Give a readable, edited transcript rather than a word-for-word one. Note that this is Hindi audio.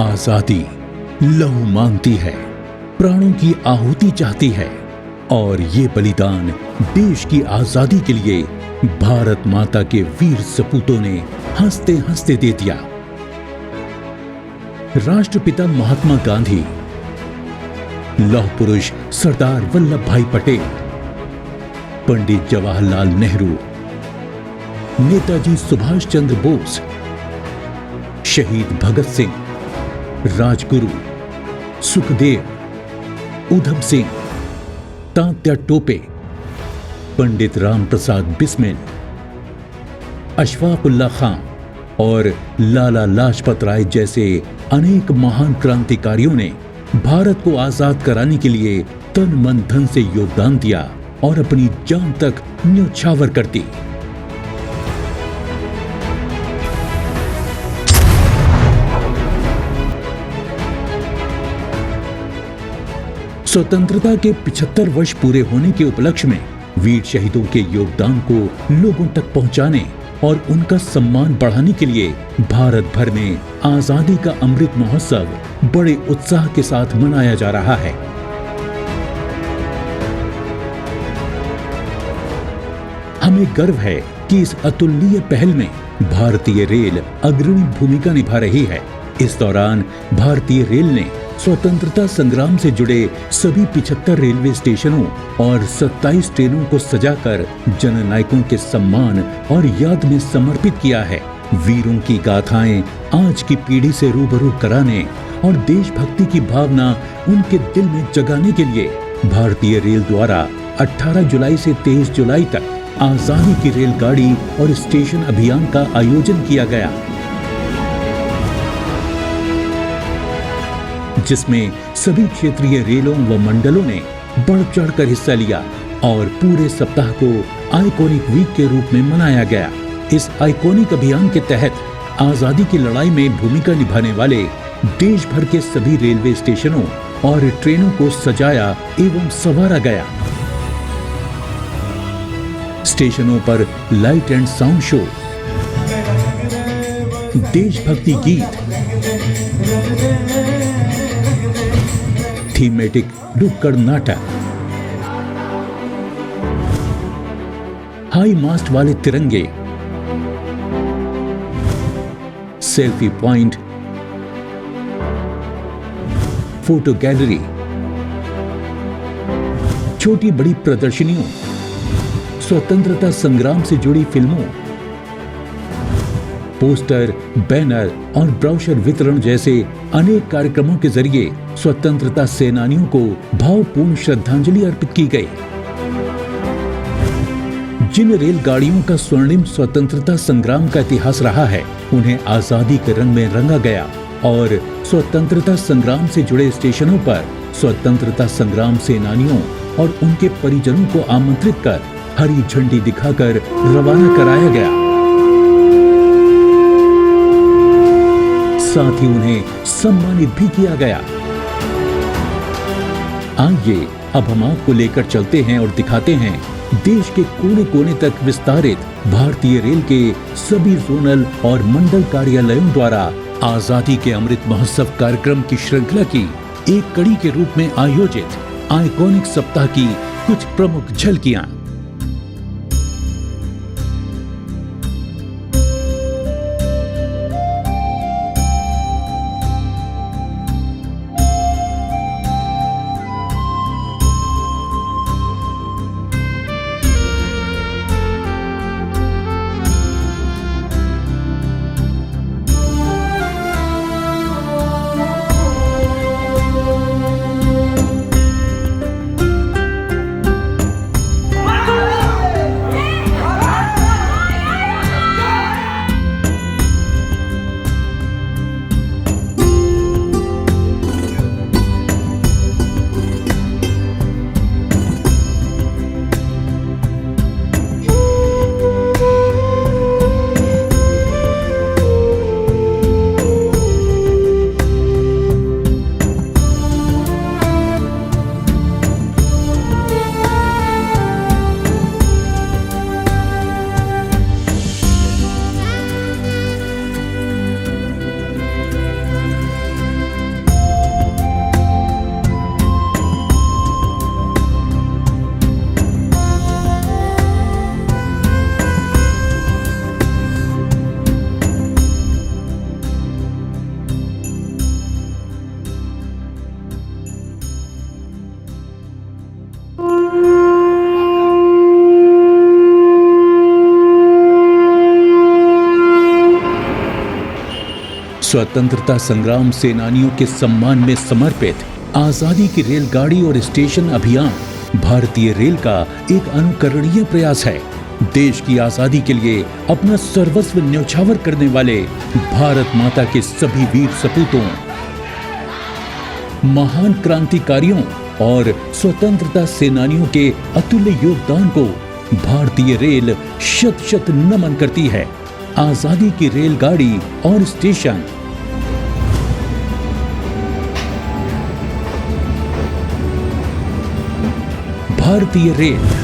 आजादी लहू मांगती है, प्राणों की आहुति चाहती है और ये बलिदान देश की आजादी के लिए भारत माता के वीर सपूतों ने हंसते हंसते दे दिया। राष्ट्रपिता महात्मा गांधी, लौह पुरुष सरदार वल्लभ भाई पटेल, पंडित जवाहरलाल नेहरू, नेताजी सुभाष चंद्र बोस, शहीद भगत सिंह, राजगुरु, सुखदेव, उधम सिंह, तात्या टोपे, पंडित राम प्रसाद बिस्मिल, अशफाक उल्लाह खां और लाला लाजपत राय जैसे अनेक महान क्रांतिकारियों ने भारत को आजाद कराने के लिए तन मन धन से योगदान दिया और अपनी जान तक न्यौछावर कर दी। स्वतंत्रता के 75 वर्ष पूरे होने के उपलक्ष्य में वीर शहीदों के योगदान को लोगों तक पहुंचाने और उनका सम्मान बढ़ाने के लिए भारत भर में आजादी का अमृत महोत्सव बड़े उत्साह के साथ मनाया जा रहा है। हमें गर्व है कि इस अतुलनीय पहल में भारतीय रेल अग्रणी भूमिका निभा रही है। इस दौरान भारतीय रेल ने स्वतंत्रता संग्राम से जुड़े सभी 75 रेलवे स्टेशनों और 27 ट्रेनों को सजाकर जननायकों के सम्मान और याद में समर्पित किया है। वीरों की गाथाएं आज की पीढ़ी से रूबरू कराने और देशभक्ति की भावना उनके दिल में जगाने के लिए भारतीय रेल द्वारा 18 जुलाई से 23 जुलाई तक आजादी की रेलगाड़ी और स्टेशन अभियान का आयोजन किया गया, जिसमें सभी क्षेत्रीय रेलों व मंडलों ने बढ़ चढ़कर हिस्सा लिया और पूरे सप्ताह को आइकॉनिक वीक के रूप में मनाया गया। इस आइकॉनिक अभियान के तहत आजादी की लड़ाई में भूमिका निभाने वाले देश भर के सभी रेलवे स्टेशनों और ट्रेनों को सजाया एवं संवारा गया। स्टेशनों पर लाइट एंड साउंड शो, देशभक्ति गीत, थीमेटिक नुक्कड़ नाटक, हाई मास्ट वाले तिरंगे, सेल्फी पॉइंट, फोटो गैलरी, छोटी बड़ी प्रदर्शनियों, स्वतंत्रता संग्राम से जुड़ी फिल्मों, पोस्टर, बैनर और ब्रोशर वितरण जैसे अनेक कार्यक्रमों के जरिए स्वतंत्रता सेनानियों को भावपूर्ण श्रद्धांजलि अर्पित की गई। जिन रेलगाड़ियों का स्वर्णिम स्वतंत्रता संग्राम का इतिहास रहा है, उन्हें आजादी के रंग में रंगा गया और स्वतंत्रता संग्राम से जुड़े स्टेशनों पर स्वतंत्रता संग्राम सेनानियों और उनके परिजनों को आमंत्रित कर हरी झंडी दिखाकर रवाना कराया गया। साथ ही उन्हें सम्मानित भी किया गया। आइए अब हम आपको लेकर चलते हैं और दिखाते हैं देश के कोने कोने तक विस्तारित भारतीय रेल के सभी जोनल और मंडल कार्यालयों द्वारा आजादी के अमृत महोत्सव कार्यक्रम की श्रृंखला की एक कड़ी के रूप में आयोजित आइकॉनिक सप्ताह की कुछ प्रमुख झलकियां। स्वतंत्रता संग्राम सेनानियों के सम्मान में समर्पित आजादी की रेलगाड़ी और स्टेशन अभियान भारतीय रेल का एक अनुकरणीय प्रयास है। देश की आजादी के लिए अपना सर्वस्व न्यौछावर करने वाले भारत माता के सभी वीर सपूतों, महान क्रांतिकारियों और स्वतंत्रता सेनानियों के अतुल्य योगदान को भारतीय रेल शत शत नमन करती है। आजादी की रेलगाड़ी और स्टेशन। भारतीय रेल।